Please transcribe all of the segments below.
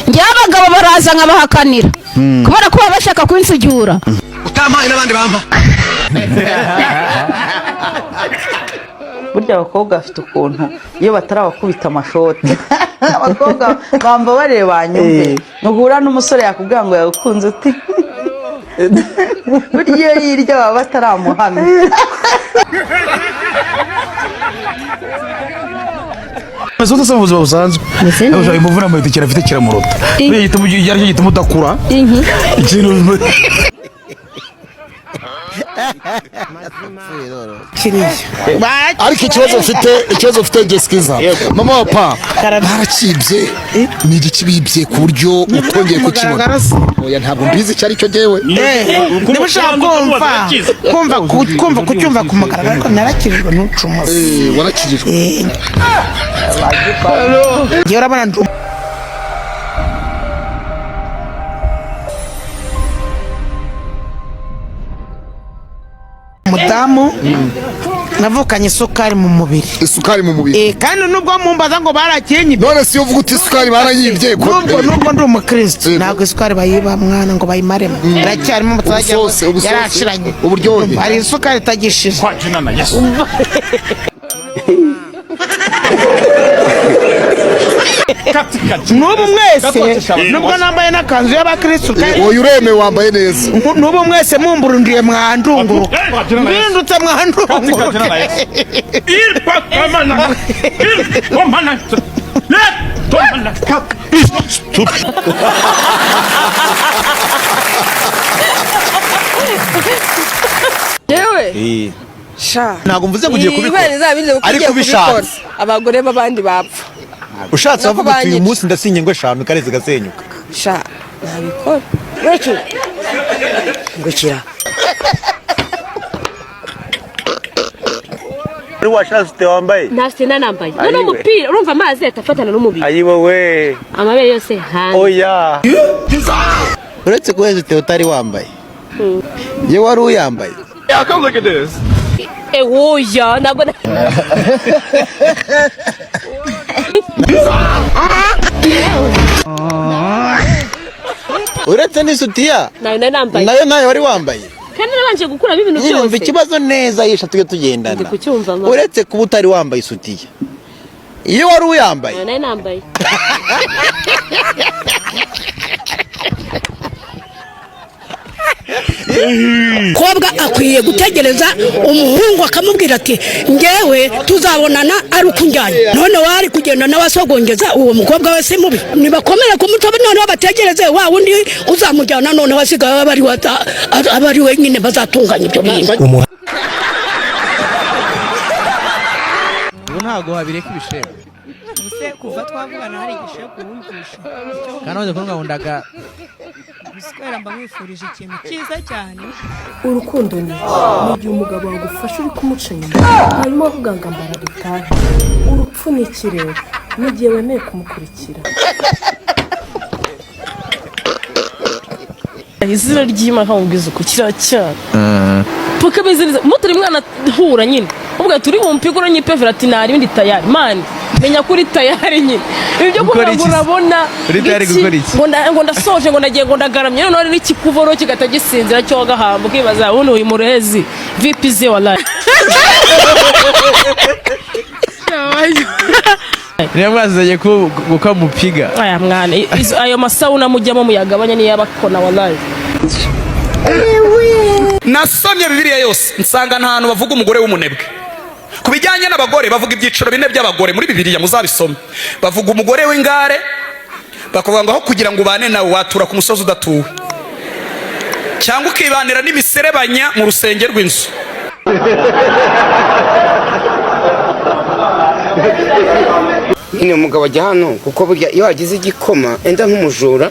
ngiye abagabo baraza nkabahakanira kubera ko bashaka kwinsujura utamaye n'abandi bampa. Burya abakobwa bafite ukuntu iyo batarabakubita amashoti abakobwa bamba bareba nyumve nuhura n'umusore yakubwira ngo yakunze uti burya yirya baba bataramuhamya. Mesota sasa ubuzima busanzwe. Ejo imuvuna mu itikira afite kiramurota. Yituma yaryo yituma udakura. Ikintu ariko ikibazo ufite gesikiza mama wa pa barakibye ni igikibibye ku buryo utongeye kukibona. Oya ntabwo mbizi cyari cyo jewe niba ushaka kumva kucyumva ku mugaragaro ariko narakijijwe n'ucuma. Warakijijwe ngiye urabona mudamu navukanye isukari mu mubiri. Isukari mu mubiri kandi nubwo mumbaza ngo barakenye none si uvuga uti isukari barayibye nubwo ndi umukristo ntabwo isukari bayiba mwana ngo bayimaremo iracyarimo mutajya yarashiranye uburyohe hari isukari itagishije nubu mwese nubwo nambaye n'akanzu y'abakristo oya ureme wambaye neza nubu mwese mumburundiye mwandunguru bindutse mwandunguru yewe sha ntabwo mvuze ngo ugiye kubikora ariko ubishaka abagore b'abandi bapfa ushatse avuga uti uyu munsi ndasinye ngo 5 kareze gasenyuka sha nabikora wecu ngukira ari washatse wambaye nafite nanambaye none umupira urumva amazi atafatana n'umubiri ayibo we amabe yose hanze oya uretse kuweza utari wambaye ye wari uyambaye. Yeah, come look at this. Oya nabwo uretse n'isutiya nayo wari wambaye kandi nabanje gukura ibintu byose. Nyumva ikibazo neza yisha tujye tugendana uretse kuba utari wambaye isutiya iyo wari uyambaye nayo nambaye kobwa akwiye gutegereza umuhungu akamubwira ati ngewe tuzabonana ari ukunjyanye none wari kugenda n'abasogongeza uwo mukobwa wese mubi nibakomere ku mutobe none bategereze wa wundi uzamujyana none wasigaye abari wenyine bazatunganya ibyo bintu. ntago habireka ibishego use kuva twavugana hari igishego wumvisha kandi wajya kunga undaga bisikara mbamwifurije ikintu cyiza cyane. Urukundo ni gihe umugabo wagufasha uri kumuca inyuma hanyuma avuga ngo ambara dutahe. Urupfu ni ikirere n'igihe wemeye kumukurikira. izina ry'Imana nkubwiza uko kiracyana paka biziriza muturi mwana hura nyine ubwo turi bumpigura nyipevera ati nari bindi tayari man menya kuri tayari nyine ibyo kurabona uri tayari gukora iki ngo ndasoje ngo ndagiye ngo ndagaramye none n'ikikuvoro kigatagisinzira cyo gahamba kibaza uno uyu murezi VPZ wallahi niyo mwazanye guka mupiga aya mwana ayo masauna mujyamo muyagabanya ni yabakona wallahi. Nasomye Bibiliya yose nsanga nta hantu bavuga umugore w'umunebwe. Kubijyanye n'abagore bavuga ibyiciro bine by'abagore muri Bibiliya muzabisome. Bavuga umugore w'ingare bakavuga ngo aho kugira ngo ubane nawe watura ku musozi udatuwe cyangwa ukibanira n'imiserebanya mu rusenge rw'inzu. Nyine umugabo ajya hano kuko burya iyo hagize igikoma enda nk'umujura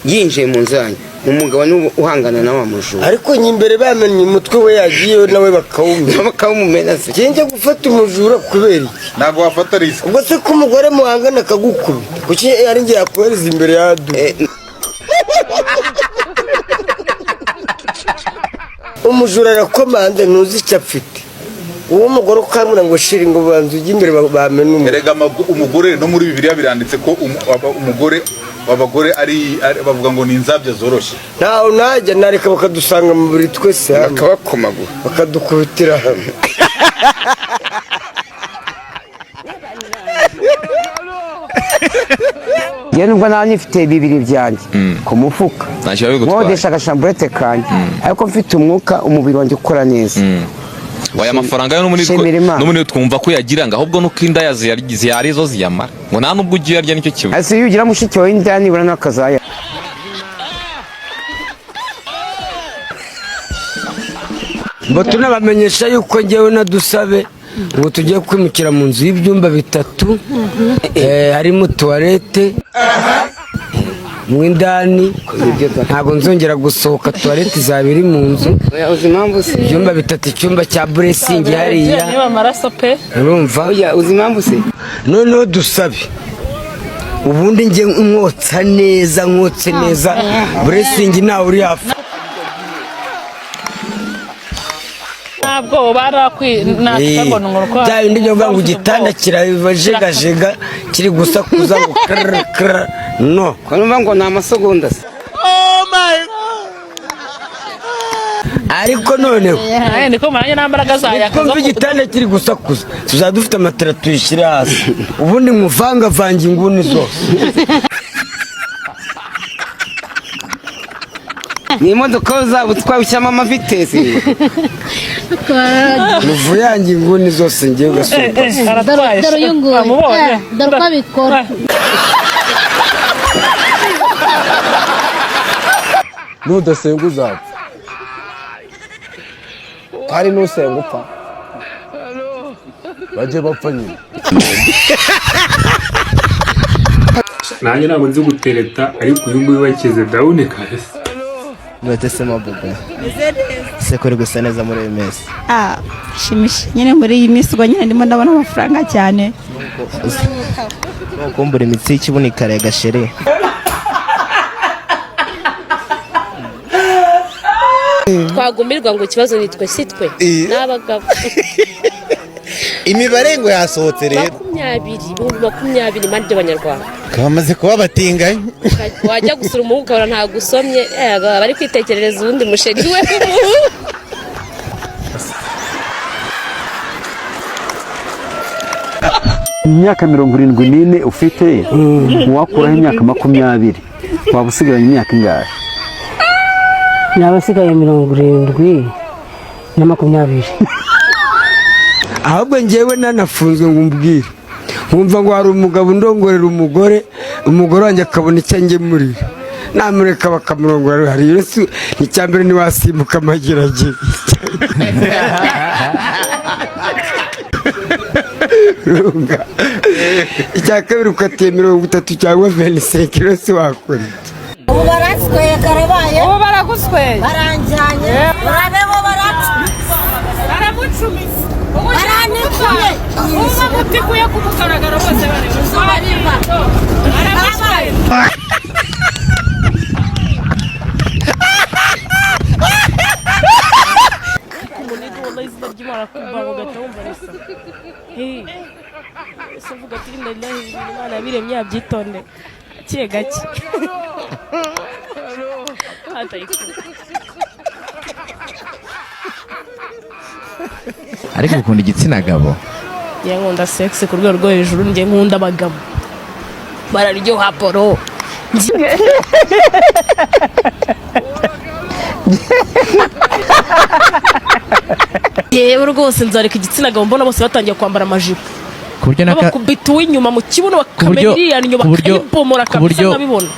yinjiye mu nzanya umugabo ni uhangana na wa mujura ariko nyimbere bamenye umutwe we yagiye nawe bakawumena se cyenge gufata umujura kubera iki ntago wafata risk ubwo se ko umugore muhangana akagukuru kuki yari ngiye akohereza imbere yadu umujura arakomanda ntuzi icyo afite uwo mugore ukamura ngo shiri ngo banze ujye imbere bamena erega umugore no muri Bibiliya biranditse ko umugore abagore ari bavuga ngo ni inzabya zoroshye naho najya nareka bakadusanga mu buri twese bakabakomagura bakadukubitira hamwe njye nubwo nawe nifite bibiri byanjye ku mufuka nkodesha agashamburete kanjye ariko mfite umwuka umubiri wanjye ukora neza waya amafaranga yo n'umunini twumva ko yagira ngo ahubwo nuko inda zihari zo ziyamara ngo nta nubwo ugiye arya nicyo kibazo ese iyo ugira mushiki wawe inda nibura n'akazaya ngo tunabamenyesha yuko njyewe na Dusabe ngo tugiye kwimukira mu nzu y'ibyumba 3 harimo tuwarete mu indani ntabwo nzongera gusohoka tuwarete zabiri mu nzu ibyumba 3 icyumba cya buresingi hariya urumva uzi impamvu se noneho Dusabe ubundi njye nkotsa neza buresingi nawe uri hafi ntabwo barakwiye ngo nungurwa cyane ndijyo ngo igitanda kirajegajega kiri gusakuza ngo krr no kwanumva ngo na masegonda oh my ariko noneho niko maranye nambaraga zaya kumva igitanda kiri gusakuza tuzadufite amatara tuyishyira hasi ubundi nkuvanga vanga inguni zose ni imodoka zabo twabishyamo amavitesi ruvu yanjye inguni zose ngiye ugasohoka dore uyu nguyu dore uko abikora nudasenga uzapfa kandi nusenga upfa bajye bapfa nyine nanjye ntabwo nzi gutereta ariko uyu nguyu wakize dawuni kahise mwetesemo bebe se kuri gusa neza muri iyi minsi shimisha nyine muri iyi minsi ubwo nyine ndimo ndabona amafaranga cyane kumbura imitsi y'ikibuno ikarega shere twagumirwa ngo ikibazo nitwe sitwe n'abagabo imibare ngo yasohotse rero 20 mande y'abanyarwanda bamaze kuba batinganye wajya gusura umuhungu ukabona ntabwo usomye bari kwitekerereza ubundi musheri we imyaka 74 ufite wakuraho imyaka 20 waba usigaranye imyaka ingahe nabasigaye 70 na 20 ahubwo njyewe nanafunzwe ngo umbwire nkumva ngo hari umugabo ndongorera umugore wanjye akabona icyo angemurira namureka bakamurongora hari yesu icyambere ni wasimbuka amageragere runga icya kabiri ukatiye 30 cyangwa 25 kilo si wakora ubu baratsweye karabaye ubu baragusweye baranjyanye barabebo baramucumise baranikuye uba mutikuye ku mugaragaro bose bareba barabaye biremye yabyitonde gake gake ariko ukunda igitsina gabo njye nkunda sex ku rwego rwo hejuru njye nkunda abagabo bararyoha poro yewe rwose nzareka igitsina gabo mbona bose batangiye kwambara amajipo kuburyo bakubita uw'inyuma mu kibuno bakamera iriya nyuma bakayibomora kabisa nkabibona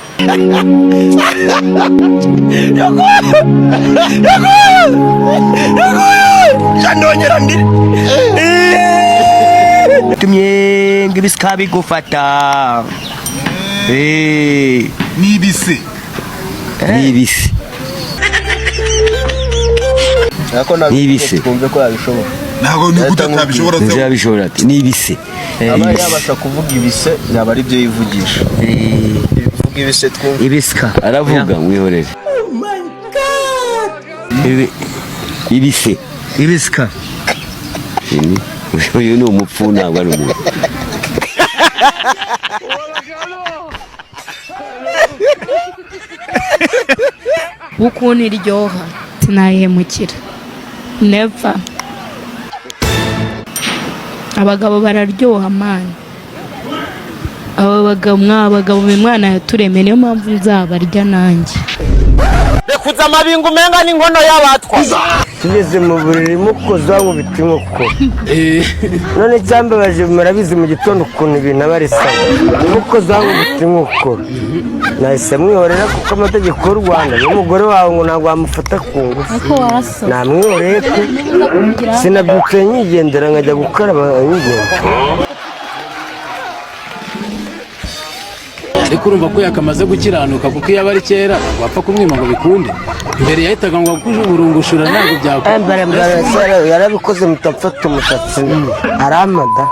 ndongera ndire tumye ngibisika bigufata nibise nibise twumve ko yabishobora ntabwo ni gute atabishobora se yabishobora ati nibise aba yabasha kuvuga ibise byaba ari byo yivugisha ivuga ibise twumve ibisika aravuga mwihorere ibise ibisika uyu ni umupfu ntabwo ari umuntu ukuntu iryoha sinayihemukira never. Abagabo bararyoha mani, abagabo mwana yaturemeye, niyo mpamvu nzabarya nanjye. Rekuza amabingu umenga n'inkono y'abatwa. Tugeze mu buriri mukoza ngo bitimoko. None cyambabaje murabizi mu gitondo ukuntu ibintu aba ari sawa. Mukoza ngo bitimoko. Nahise mwihorera kuko amategeko y'u Rwanda n'umugore wawe ngo ntabwo wamufata ku ngufu. Namwihoreye ko sinabyutse nyigendera nkajya gukaraba nyigenda. ariko urumva ko yakamaze gukiranuka kuko iyo aba ari kera wapfa kumwima ngo bikunde. Mbere yahitaga ngo burungushura ntabwo byakunda. Yarabikoze mutapfata umusatsi aramada.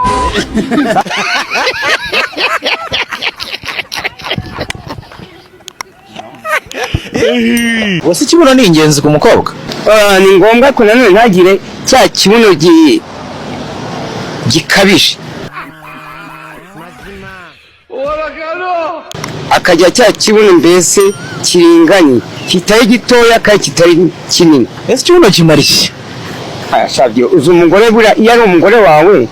Wasi kibuno ni ingenzi ku mukobwa. Ni ngombwa ko nanone ntagire cya kibuno gikabije, akajya cya kibuno mbese kiringanye, kitari gitoya kandi kitari kinini. Ese kibuno kimara iki? Ashabye uzi umugore bura iyo ari umugore wawe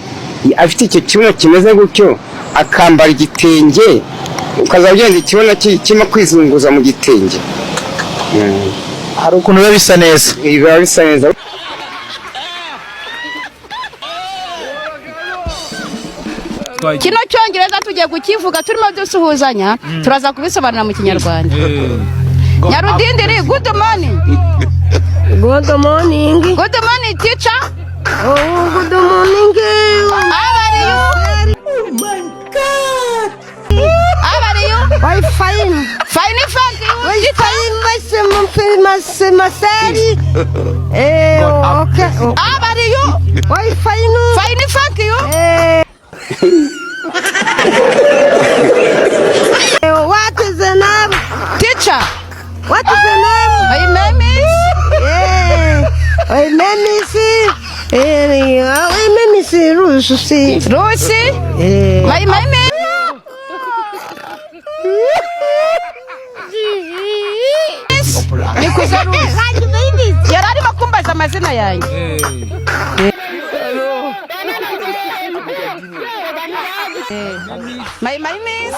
afite icyo kibuno kimeze gutyo akambara igitenge ukazagenda ikibuno kirimo kwizunguza mu gitenge. Hari ukuntu biba bisa neza. Biba bisa neza. Kino cyongereza tugiye kukivuga turimo dusuhuzanya turaza kubisobanura mu kinyarwanda. Nyarudindiri, good morning. Good morning. Good morning teacher. Oh, good morning. How are you? Oh my God. How are you? Why fine? Fine, thank you. Why fine? Masari. Okay. How are you? Why fine? Fine, thank you. What is the name? Teacher. What is the name? My name is. My name is Lucy. Lucy. My name is. Nikuza Lucy. Yari arimo kumbaza amazina yanjye. My name is.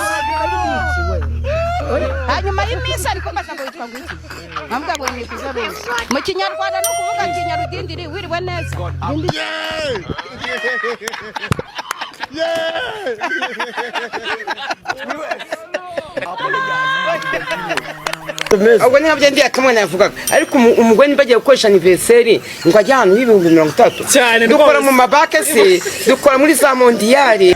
Hanyuma y'imisi ariko mbasanga witwa ngwiki. Nambwa ngo ni Nikuza Lucy. Mu kinyarwanda no kuvuga Kinyarudindiri wiriwe neza. Ahubwo niba byendiye akamwana yavugaga ariko umugore niba agiye gukoresha anniversaire ngo ajye ahantu y'ibihumbi 30. Dukora mu mabake se, dukora muri za mondiyari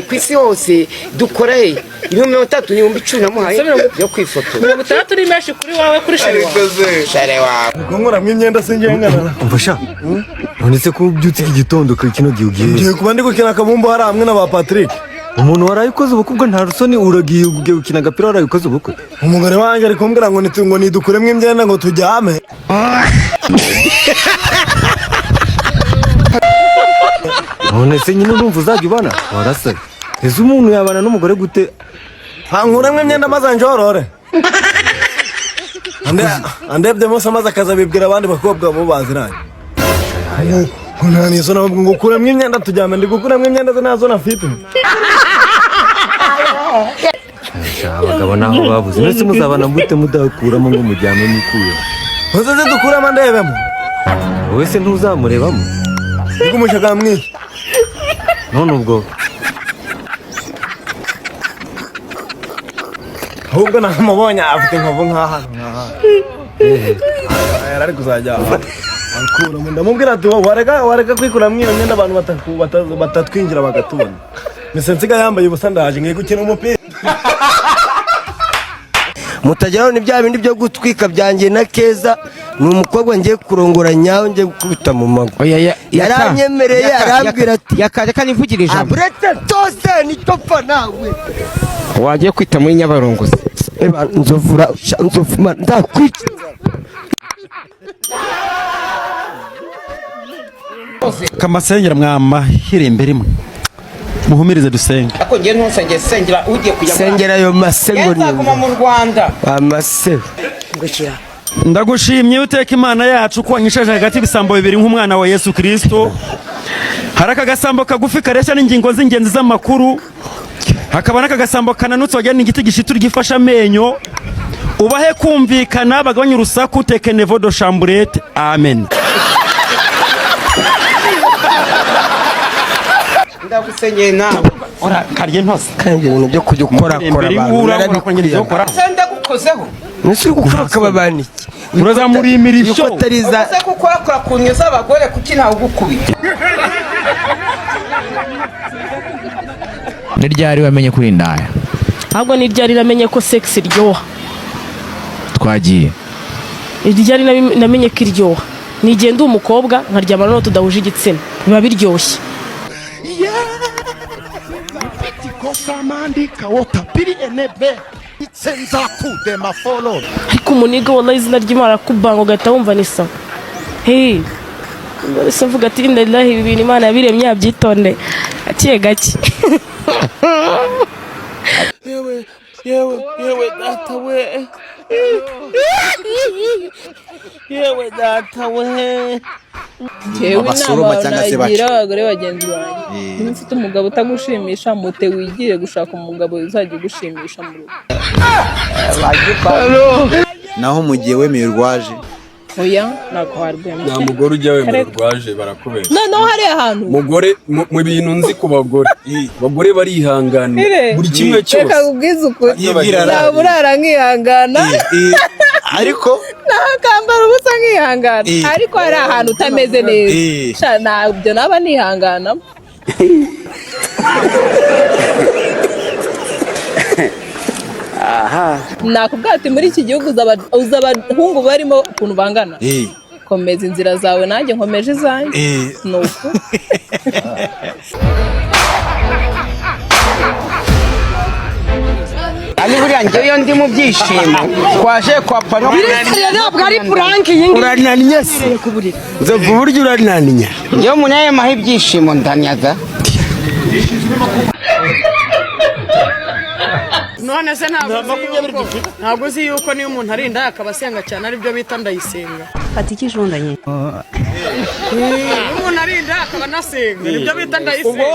ku isi hose, dukora ibihumbi 30 n'ibihumbi 10 namuhaye yo kwifotora. 30 ni menshi kuri wawe kuri share wawe. Ngora mwimyenda sinjengana. Umfasha. None se ko ubyutse iki gitondo kino gihe ngiye kuba ndi gukina akabumbo hari hamwe na ba Patrick. Umuntu warayikoze ubukwe bwo nta rusoni uragiye ugiye gukina agapira warayikoze ubukwe. Umugore wanjye ari kumbwira ngo nidukuremo imyenda ngo tujyame. None se nyine urumva uzajya ubana warasabye. Ese umuntu yabana n'umugore gute? Nkuremo imyenda maze njorore. Andebye mose maze akazabibwira abandi bakobwa bo baziranye. Kuna nizo na ngo kuremo imyenda tujyame ndi gukuramo imyenda nazo nafite. Abagabo naho babuze. Nese muzabana mute mudakuramo ngo mujyame mukuye. Muzaze dukuramo ndebemo. Wowe se ntuzamurebamo? Ndi kumushaka mwiki. None ubwo ahubwo namubonye afite inkovu nk'aha. Ari kuzajya akura mu ndamubwira ati wareka kwikuramo iyo myenda abantu batatwinjira bagatubona. Mise nsiga yambaye ubusa ndaje ngiye gukina umupira. Mutajyaho ni bya bindi byo gutwika byanjye na Keza ni umukobwa ngiye kurongora nyawe ngiye gukubita mu mago. Yaranyemereye arambwira ati yakaje kanivugirije ijambo. Aburete tose ni topa nawe. Wagiye kwita muri Nyabarongozi. Eba nzovuma ndakwica. Kamasengera mwama hirembere imwe. muhumirize dusenge. Ako ngiye ntusenge sengera ugiye kujya sengera yo masego ni mu Rwanda amasego. Ndagushimye uteka Imana yacu ko wanyishaje hagati ibisambo bibiri nk'umwana wa Yesu Kristo. Haraka gasambo kagufi kareshya n'ingingo z'ingenzi z'amakuru. Hakaba n'akagasambo kananutse wajyana igiti gishitura gifasha amenyo. Ubahe kumvikana bagabanya urusaku teke nevo do chambrette. Amen. Ndagusengeye nawe. Ora karye ntose. Kandi ibintu byo kujya ukora abantu. Senda gukozeho. Nisi gukora kababani. Urazamura imirisho. Utariza. Uze gukora kunyoza abagore kuki ntawe ugukubita. Ni ryari wamenye kuri indaya? Ahubwo ni ryari namenye ko sex iryoha. Twagiye. Ryari namenye ko iryoha. Nigenda umukobwa nkaryamana no tudahuje igitsina. Biba biryoshye. Ariko umuniga wallahi izina ry'Imana kubanga ugahita wumva ni sawa. Hey. Mbese mvuga ati ndallahi ibi bintu Imana yabiremye yabyitonde. Gake gake. Yewe data we. Yewe data we. Yewe inama nagira abagore bagenzi banjye. Niba ufite umugabo utagushimisha mute wigire gushaka umugabo uzajya ugushimisha mu rugo. Naho mu gihe wemeye urwaje. Oya nako harwemye. Nta mugore ujya wemera urwaje barakubesha. No hari ahantu. Mugore mu bintu nzi ku bagore. Bagore barihangana. Buri kimwe cyose. Reka ubwize ukuri. Burara nkihangana. Ariko nakambara ubusa nkihangana. Ariko hari ahantu utameze neza. Ntabyo naba nihangana. Aha. Nakubwira ati muri iki gihugu uza abahungu barimo ukuntu bangana. Komeza inzira zawe nanjye nkomeje izanjye. Nuko. Ani buriya ngeyo ndi mu byishimo. Twaje kwa pano. Ntabwo ari prank iyi ngiyi. Urananiye se kuburira. Nzovu buryo urananiye. Yo munaye mahe ibyishimo ndanyaga. None se ntabwo uzi yuko niyo umuntu arinda akaba asenga cyane aribyo bita ndayisenga. Fata ikijondanye. Umuntu arinda akaba nasenga nibyo bita ndayisenga.